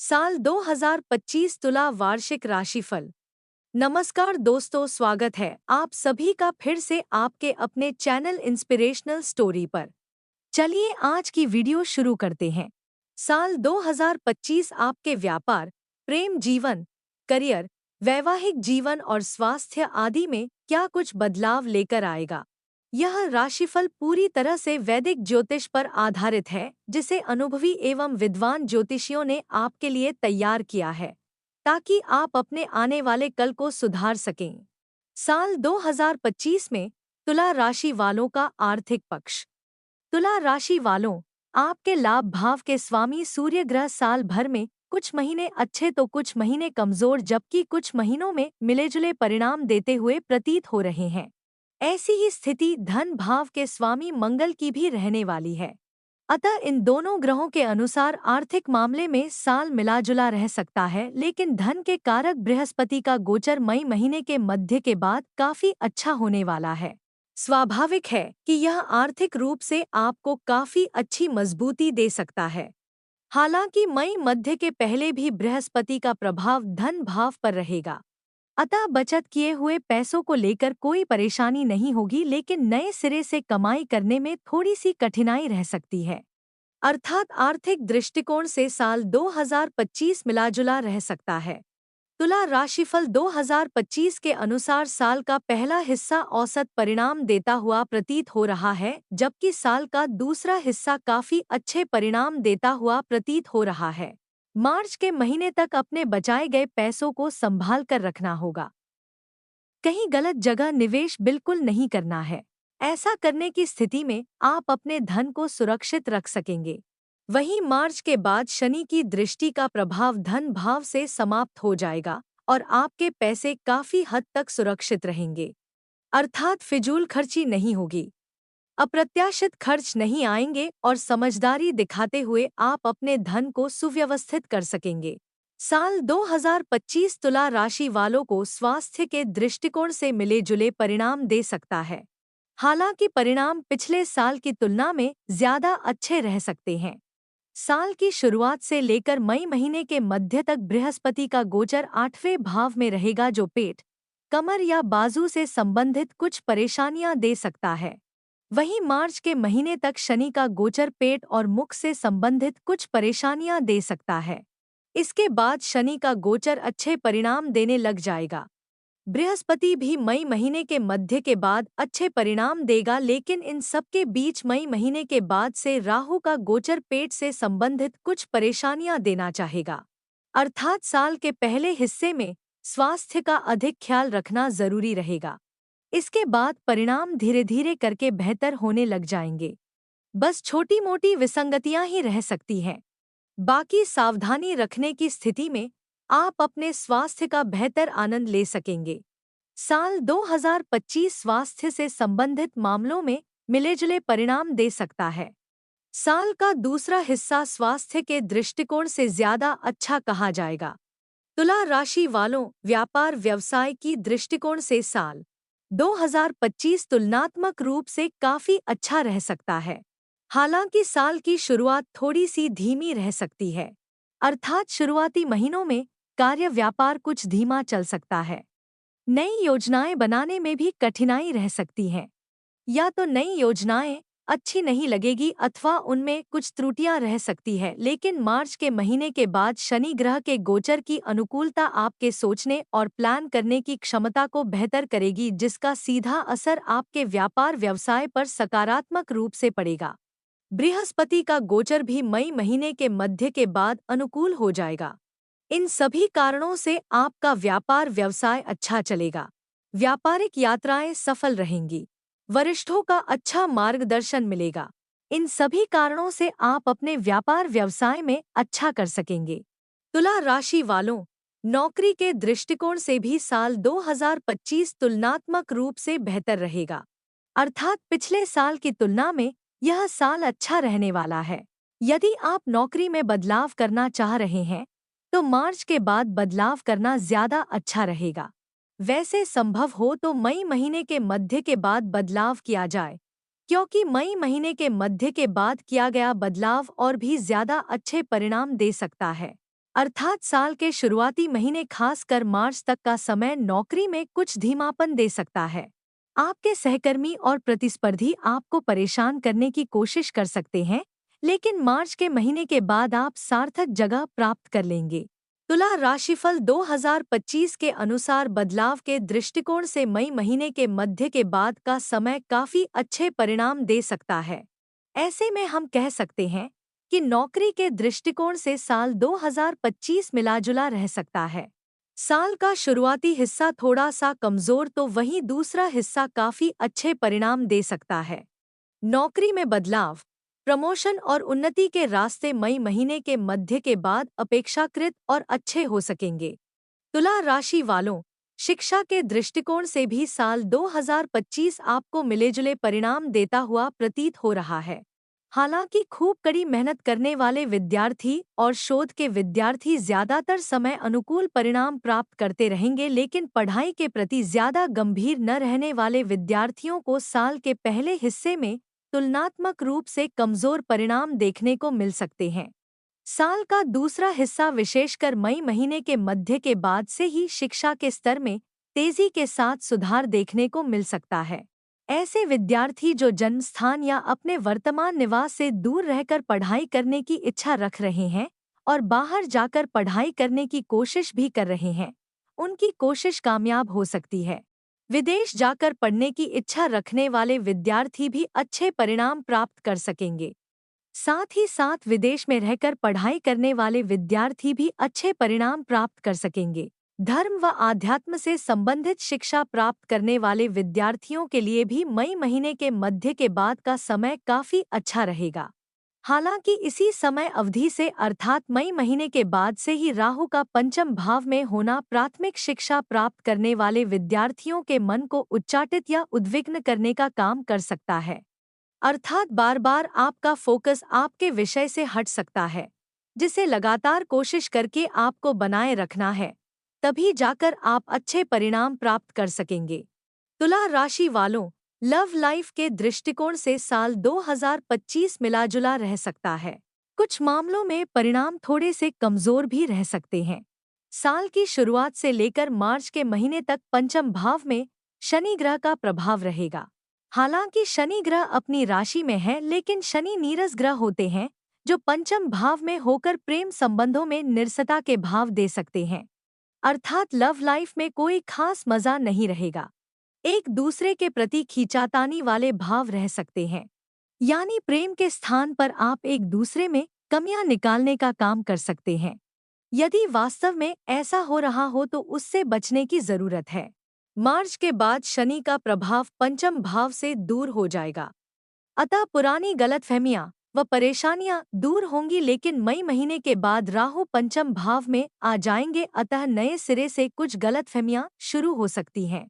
साल 2025 तुला वार्षिक राशिफल। नमस्कार दोस्तों, स्वागत है आप सभी का फिर से आपके अपने चैनल इंस्पिरेशनल स्टोरी पर। चलिए आज की वीडियो शुरू करते हैं। साल 2025 आपके व्यापार, प्रेम जीवन, करियर, वैवाहिक जीवन और स्वास्थ्य आदि में क्या कुछ बदलाव लेकर आएगा। यह राशिफल पूरी तरह से वैदिक ज्योतिष पर आधारित है, जिसे अनुभवी एवं विद्वान ज्योतिषियों ने आपके लिए तैयार किया है, ताकि आप अपने आने वाले कल को सुधार सकें। साल 2025 में तुला राशि वालों का आर्थिक पक्ष। तुला राशि वालों, आपके लाभ भाव के स्वामी सूर्य ग्रह साल भर में कुछ महीने अच्छे तो कुछ महीने कमजोर, जबकि कुछ महीनों में मिलेजुले परिणाम देते हुए प्रतीत हो रहे हैं। ऐसी ही स्थिति धन भाव के स्वामी मंगल की भी रहने वाली है। अतः इन दोनों ग्रहों के अनुसार आर्थिक मामले में साल मिलाजुला रह सकता है, लेकिन धन के कारक बृहस्पति का गोचर मई महीने के मध्य के बाद काफी अच्छा होने वाला है। स्वाभाविक है कि यह आर्थिक रूप से आपको काफी अच्छी मजबूती दे सकता है। हालांकि मई मध्य के पहले भी बृहस्पति का प्रभाव धन भाव पर रहेगा। अतः बचत किए हुए पैसों को लेकर कोई परेशानी नहीं होगी, लेकिन नए सिरे से कमाई करने में थोड़ी सी कठिनाई रह सकती है। अर्थात आर्थिक दृष्टिकोण से साल 2025 मिलाजुला रह सकता है। तुला राशिफल 2025 के अनुसार साल का पहला हिस्सा औसत परिणाम देता हुआ प्रतीत हो रहा है, जबकि साल का दूसरा हिस्सा काफी अच्छे परिणाम देता हुआ प्रतीत हो रहा है। मार्च के महीने तक अपने बचाए गए पैसों को संभाल कर रखना होगा। कहीं गलत जगह निवेश बिल्कुल नहीं करना है। ऐसा करने की स्थिति में आप अपने धन को सुरक्षित रख सकेंगे। वहीं मार्च के बाद शनि की दृष्टि का प्रभाव धन भाव से समाप्त हो जाएगा और आपके पैसे काफी हद तक सुरक्षित रहेंगे। अर्थात फिजूल खर्ची नहीं होगी, अप्रत्याशित खर्च नहीं आएंगे और समझदारी दिखाते हुए आप अपने धन को सुव्यवस्थित कर सकेंगे। साल 2025 तुला राशि वालों को स्वास्थ्य के दृष्टिकोण से मिले जुले परिणाम दे सकता है। हालांकि परिणाम पिछले साल की तुलना में ज्यादा अच्छे रह सकते हैं। साल की शुरुआत से लेकर मई महीने के मध्य तक बृहस्पति का गोचर 8वें भाव में रहेगा, जो पेट, कमर या बाजू से संबंधित कुछ परेशानियां दे सकता है। वहीं मार्च के महीने तक शनि का गोचर पेट और मुख से संबंधित कुछ परेशानियां दे सकता है। इसके बाद शनि का गोचर अच्छे परिणाम देने लग जाएगा। बृहस्पति भी मई महीने के मध्य के बाद अच्छे परिणाम देगा, लेकिन इन सब के बीच मई महीने के बाद से राहु का गोचर पेट से संबंधित कुछ परेशानियां देना चाहेगा। अर्थात साल के पहले हिस्से में स्वास्थ्य का अधिक ख्याल रखना जरूरी रहेगा। इसके बाद परिणाम धीरे धीरे करके बेहतर होने लग जाएंगे। बस छोटी मोटी विसंगतियां ही रह सकती हैं। बाकी सावधानी रखने की स्थिति में आप अपने स्वास्थ्य का बेहतर आनंद ले सकेंगे। साल 2025 स्वास्थ्य से संबंधित मामलों में मिलेजुले परिणाम दे सकता है। साल का दूसरा हिस्सा स्वास्थ्य के दृष्टिकोण से ज्यादा अच्छा कहा जाएगा। तुला राशि वालों, व्यापार व्यवसाय की दृष्टिकोण से साल 2025 तुलनात्मक रूप से काफी अच्छा रह सकता है। हालांकि साल की शुरुआत थोड़ी सी धीमी रह सकती है। अर्थात शुरुआती महीनों में कार्य व्यापार कुछ धीमा चल सकता है। नई योजनाएं बनाने में भी कठिनाई रह सकती है। या तो नई योजनाएं अच्छी नहीं लगेगी अथवा उनमें कुछ त्रुटियां रह सकती है, लेकिन मार्च के महीने के बाद शनि ग्रह के गोचर की अनुकूलता आपके सोचने और प्लान करने की क्षमता को बेहतर करेगी, जिसका सीधा असर आपके व्यापार व्यवसाय पर सकारात्मक रूप से पड़ेगा। बृहस्पति का गोचर भी मई महीने के मध्य के बाद अनुकूल हो जाएगा। इन सभी कारणों से आपका व्यापार व्यवसाय अच्छा चलेगा। व्यापारिक यात्राएं सफल रहेंगी। वरिष्ठों का अच्छा मार्गदर्शन मिलेगा। इन सभी कारणों से आप अपने व्यापार व्यवसाय में अच्छा कर सकेंगे। तुला राशि वालों, नौकरी के दृष्टिकोण से भी साल 2025 तुलनात्मक रूप से बेहतर रहेगा। अर्थात पिछले साल की तुलना में यह साल अच्छा रहने वाला है। यदि आप नौकरी में बदलाव करना चाह रहे हैं, तो मार्च के बाद बदलाव करना ज्यादा अच्छा रहेगा। वैसे संभव हो तो मई महीने के मध्य के बाद बदलाव किया जाए, क्योंकि मई महीने के मध्य के बाद किया गया बदलाव और भी ज्यादा अच्छे परिणाम दे सकता है। अर्थात साल के शुरुआती महीने खासकर मार्च तक का समय नौकरी में कुछ धीमापन दे सकता है। आपके सहकर्मी और प्रतिस्पर्धी आपको परेशान करने की कोशिश कर सकते हैं, लेकिन मार्च के महीने के बाद आप सार्थक जगह प्राप्त कर लेंगे। तुला राशिफल 2025 के अनुसार बदलाव के दृष्टिकोण से मई महीने के मध्य के बाद का समय काफी अच्छे परिणाम दे सकता है। ऐसे में हम कह सकते हैं कि नौकरी के दृष्टिकोण से साल 2025 मिलाजुला रह सकता है। साल का शुरुआती हिस्सा थोड़ा सा कमजोर तो वहीं दूसरा हिस्सा काफी अच्छे परिणाम दे सकता है। नौकरी में बदलाव, प्रमोशन और उन्नति के रास्ते मई महीने के मध्य के बाद अपेक्षाकृत और अच्छे हो सकेंगे। तुला राशि वालों, शिक्षा के दृष्टिकोण से भी साल 2025 आपको मिलेजुले परिणाम देता हुआ प्रतीत हो रहा है। हालांकि खूब कड़ी मेहनत करने वाले विद्यार्थी और शोध के विद्यार्थी ज्यादातर समय अनुकूल परिणाम प्राप्त करते रहेंगे, लेकिन पढ़ाई के प्रति ज्यादा गंभीर न रहने वाले विद्यार्थियों को साल के पहले हिस्से में तुलनात्मक रूप से कमजोर परिणाम देखने को मिल सकते हैं। साल का दूसरा हिस्सा विशेषकर मई महीने के मध्य के बाद से ही शिक्षा के स्तर में तेजी के साथ सुधार देखने को मिल सकता है। ऐसे विद्यार्थी जो जन्म स्थान या अपने वर्तमान निवास से दूर रहकर पढ़ाई करने की इच्छा रख रहे हैं और बाहर जाकर पढ़ाई करने की कोशिश भी कर रहे हैं, उनकी कोशिश कामयाब हो सकती है। विदेश जाकर पढ़ने की इच्छा रखने वाले विद्यार्थी भी अच्छे परिणाम प्राप्त कर सकेंगे। साथ ही साथ विदेश में रहकर पढ़ाई करने वाले विद्यार्थी भी अच्छे परिणाम प्राप्त कर सकेंगे। धर्म व आध्यात्म से संबंधित शिक्षा प्राप्त करने वाले विद्यार्थियों के लिए भी मई महीने के मध्य के बाद का समय काफी अच्छा रहेगा। हालांकि इसी समय अवधि से अर्थात मई महीने के बाद से ही राहु का पंचम भाव में होना प्राथमिक शिक्षा प्राप्त करने वाले विद्यार्थियों के मन को उच्चाटित या उद्विग्न करने का काम कर सकता है। अर्थात बार बार आपका फोकस आपके विषय से हट सकता है, जिसे लगातार कोशिश करके आपको बनाए रखना है, तभी जाकर आप अच्छे परिणाम प्राप्त कर सकेंगे। तुला राशि वालों, लव लाइफ के दृष्टिकोण से साल 2025 मिलाजुला रह सकता है। कुछ मामलों में परिणाम थोड़े से कमजोर भी रह सकते हैं। साल की शुरुआत से लेकर मार्च के महीने तक पंचम भाव में शनि ग्रह का प्रभाव रहेगा। हालांकि शनि ग्रह अपनी राशि में है, लेकिन शनि नीरस ग्रह होते हैं जो पंचम भाव में होकर प्रेम संबंधों में निरसता के भाव दे सकते हैं। अर्थात लव लाइफ में कोई खास मजा नहीं रहेगा। एक दूसरे के प्रति खींचातानी वाले भाव रह सकते हैं, यानी प्रेम के स्थान पर आप एक दूसरे में कमियां निकालने का काम कर सकते हैं। यदि वास्तव में ऐसा हो रहा हो तो उससे बचने की जरूरत है। मार्च के बाद शनि का प्रभाव पंचम भाव से दूर हो जाएगा, अतः पुरानी गलतफहमियां व परेशानियां दूर होंगी, लेकिन मई महीने के बाद राहु पंचम भाव में आ जाएंगे, अतः नए सिरे से कुछ गलतफहमियां शुरू हो सकती हैं।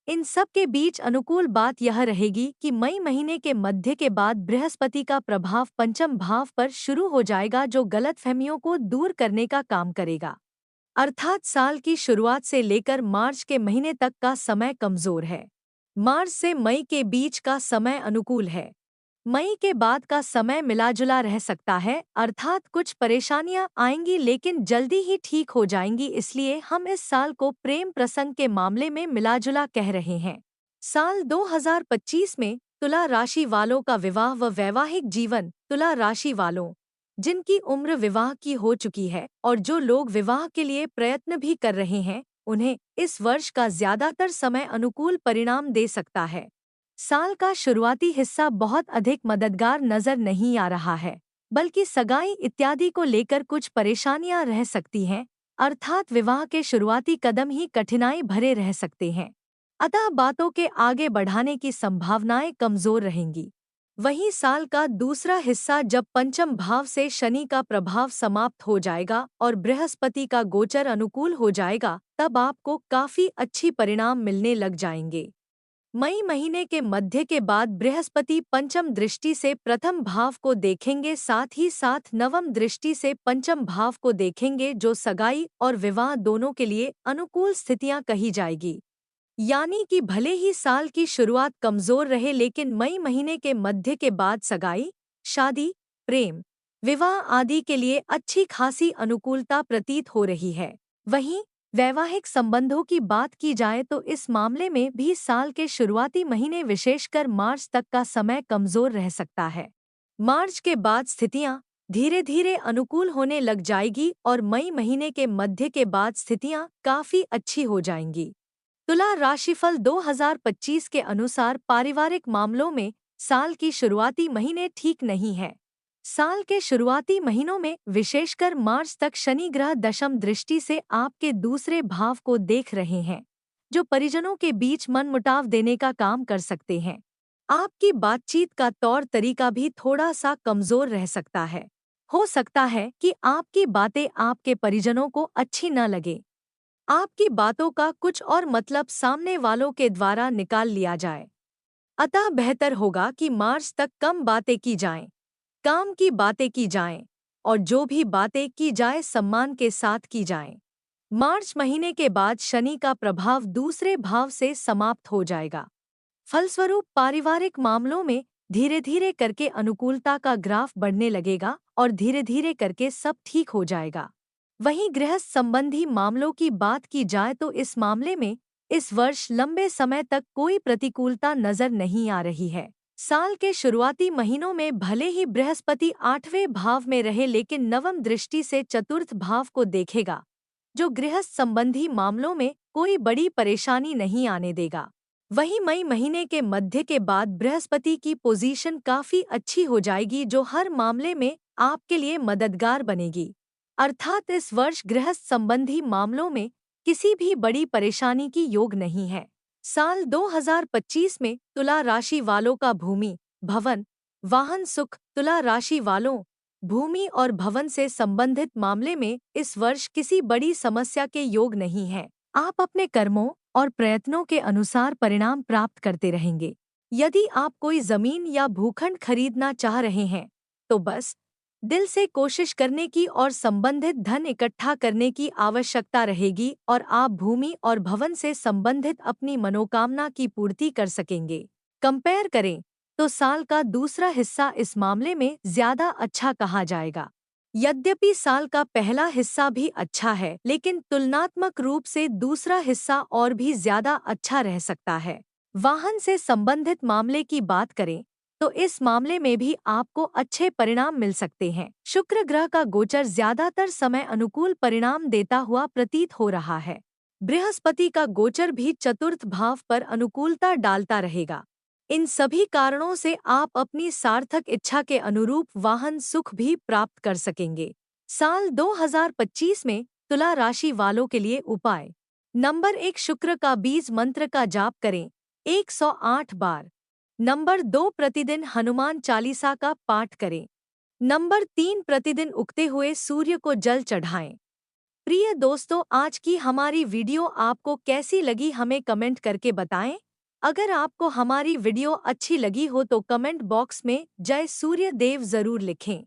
इन सब के बीच अनुकूल बात यह रहेगी कि मई महीने के मध्य के बाद बृहस्पति का प्रभाव पंचम भाव पर शुरू हो जाएगा, जो गलतफहमियों को दूर करने का काम करेगा। अर्थात साल की शुरुआत से लेकर मार्च के महीने तक का समय कमजोर है। मार्च से मई के बीच का समय अनुकूल है। मई के बाद का समय मिलाजुला रह सकता है, अर्थात कुछ परेशानियां आएंगी लेकिन जल्दी ही ठीक हो जाएंगी, इसलिए हम इस साल को प्रेम प्रसंग के मामले में मिलाजुला कह रहे हैं। साल 2025 में तुला राशि वालों का विवाह व वैवाहिक जीवन। तुला राशि वालों, जिनकी उम्र विवाह की हो चुकी है और जो लोग विवाह के लिए प्रयत्न भी कर रहे हैं, उन्हें इस वर्ष का ज्यादातर समय अनुकूल परिणाम दे सकता है। साल का शुरुआती हिस्सा बहुत अधिक मददगार नजर नहीं आ रहा है, बल्कि सगाई इत्यादि को लेकर कुछ परेशानियां रह सकती हैं, अर्थात विवाह के शुरुआती कदम ही कठिनाई भरे रह सकते हैं। अतः बातों के आगे बढ़ाने की संभावनाएं कमजोर रहेंगी। वहीं साल का दूसरा हिस्सा जब पंचम भाव से शनि का प्रभाव समाप्त हो जाएगा और बृहस्पति का गोचर अनुकूल हो जाएगा, तब आपको काफी अच्छी परिणाम मिलने लग जाएंगे। मई महीने के मध्य के बाद बृहस्पति पंचम दृष्टि से प्रथम भाव को देखेंगे, साथ ही साथ नवम दृष्टि से पंचम भाव को देखेंगे, जो सगाई और विवाह दोनों के लिए अनुकूल स्थितियां कही जाएगी। यानी कि भले ही साल की शुरुआत कमजोर रहे, लेकिन मई महीने के मध्य के बाद सगाई, शादी, प्रेम, विवाह आदि के लिए अच्छी खासी अनुकूलता प्रतीत हो रही है। वहीं वैवाहिक संबंधों की बात की जाए तो इस मामले में भी साल के शुरुआती महीने विशेषकर मार्च तक का समय कमजोर रह सकता है। मार्च के बाद स्थितियां धीरे धीरे अनुकूल होने लग जाएगी और मई महीने के मध्य के बाद स्थितियां काफी अच्छी हो जाएंगी। तुला राशिफल 2025 के अनुसार पारिवारिक मामलों में साल की शुरुआती महीने ठीक नहीं है। साल के शुरुआती महीनों में विशेषकर मार्च तक शनि ग्रह दशम दृष्टि से आपके दूसरे भाव को देख रहे हैं, जो परिजनों के बीच मनमुटाव देने का काम कर सकते हैं। आपकी बातचीत का तौर तरीका भी थोड़ा सा कमजोर रह सकता है। हो सकता है कि आपकी बातें आपके परिजनों को अच्छी न लगे। आपकी बातों का कुछ और मतलब सामने वालों के द्वारा निकाल लिया जाए। अतः बेहतर होगा कि मार्च तक कम बातें की जाएं, काम की बातें की जाएं और जो भी बातें की जाए सम्मान के साथ की जाएं। मार्च महीने के बाद शनि का प्रभाव दूसरे भाव से समाप्त हो जाएगा। फलस्वरूप पारिवारिक मामलों में धीरे धीरे करके अनुकूलता का ग्राफ बढ़ने लगेगा और धीरे धीरे करके सब ठीक हो जाएगा। वहीं गृहस्थ संबंधी मामलों की बात की जाए तो इस मामले में इस वर्ष लंबे समय तक कोई प्रतिकूलता नजर नहीं आ रही है। साल के शुरुआती महीनों में भले ही बृहस्पति 8वें भाव में रहे लेकिन नवम दृष्टि से चतुर्थ भाव को देखेगा, जो गृहस्थ संबंधी मामलों में कोई बड़ी परेशानी नहीं आने देगा। वहीं मई महीने के मध्य के बाद बृहस्पति की पोजीशन काफी अच्छी हो जाएगी, जो हर मामले में आपके लिए मददगार बनेगी। अर्थात इस वर्ष गृहस्थ संबंधी मामलों में किसी भी बड़ी परेशानी की योग नहीं है। साल 2025 में तुला राशि वालों का भूमि, भवन, वाहन सुख। तुला राशि वालों भूमि और भवन से संबंधित मामले में इस वर्ष किसी बड़ी समस्या के योग नहीं है। आप अपने कर्मों और प्रयत्नों के अनुसार परिणाम प्राप्त करते रहेंगे। यदि आप कोई जमीन या भूखंड खरीदना चाह रहे हैं तो बस दिल से कोशिश करने की और संबंधित धन इकट्ठा करने की आवश्यकता रहेगी और आप भूमि और भवन से संबंधित अपनी मनोकामना की पूर्ति कर सकेंगे। कंपेयर करें तो साल का दूसरा हिस्सा इस मामले में ज्यादा अच्छा कहा जाएगा। यद्यपि साल का पहला हिस्सा भी अच्छा है, लेकिन तुलनात्मक रूप से दूसरा हिस्सा और भी ज्यादा अच्छा रह सकता है। वाहन से संबंधित मामले की बात करें तो इस मामले में भी आपको अच्छे परिणाम मिल सकते हैं। शुक्र ग्रह का गोचर ज्यादातर समय अनुकूल परिणाम देता हुआ प्रतीत हो रहा है। बृहस्पति का गोचर भी चतुर्थ भाव पर अनुकूलता डालता रहेगा। इन सभी कारणों से आप अपनी सार्थक इच्छा के अनुरूप वाहन सुख भी प्राप्त कर सकेंगे। साल 2025 में तुला राशि वालों के लिए उपाय। नंबर 1, शुक्र का बीज मंत्र का जाप करें 108 बार। नंबर 2, प्रतिदिन हनुमान चालीसा का पाठ करें। नंबर 3, प्रतिदिन उगते हुए सूर्य को जल चढ़ाएं। प्रिय दोस्तों, आज की हमारी वीडियो आपको कैसी लगी हमें कमेंट करके बताएं। अगर आपको हमारी वीडियो अच्छी लगी हो तो कमेंट बॉक्स में जय सूर्य देव जरूर लिखें।